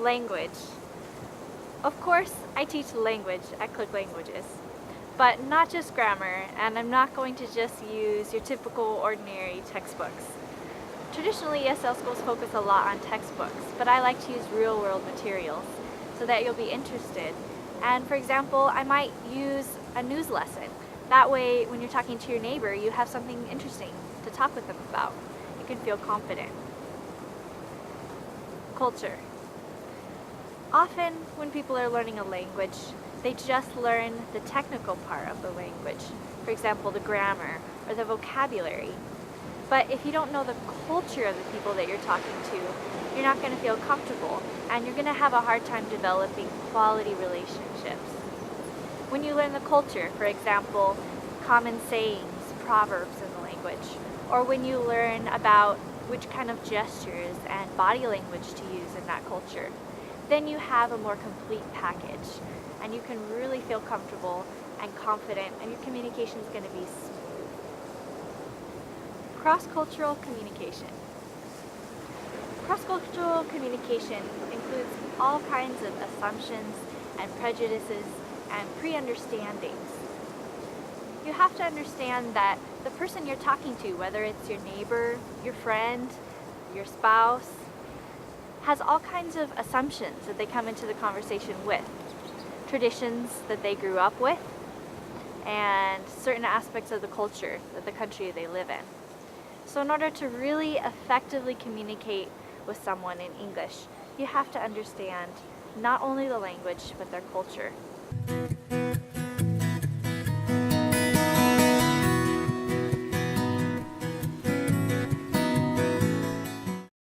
Language. Of course, I teach language at Click Languages, but not just grammar, and I'm not going to just use your typical ordinary textbooks. Traditionally, ESL schools focus a lot on textbooks, but I like to use real-world materials so that you'll be interested. And for example, I might use a news lesson. That way, when you're talking to your neighbor, you have something interesting to talk with them about. You can feel confident. Culture. Often, when people are learning a language, they just learn the technical part of the language. For example, the grammar or the vocabulary. But if you don't know the culture of the people that you're talking to, you're not going to feel comfortable, and you're going to have a hard time developing quality relationships. When you learn the culture, for example, common sayings, proverbs in the language, or when you learn about which kind of gestures and body language to use in that culture, then you have a more complete package, and you can really feel comfortable and confident, and your communication is going to be smooth. Cross-cultural communication. Cross-cultural communication includes all kinds of assumptions and prejudices and pre-understandings. You have to understand that the person you're talking to, whether it's your neighbor, your friend, your spouse, has all kinds of assumptions that they come into the conversation with. Traditions that they grew up with, and certain aspects of the culture of the country they live in. So in order to really effectively communicate with someone in English, you have to understand not only the language, but their culture.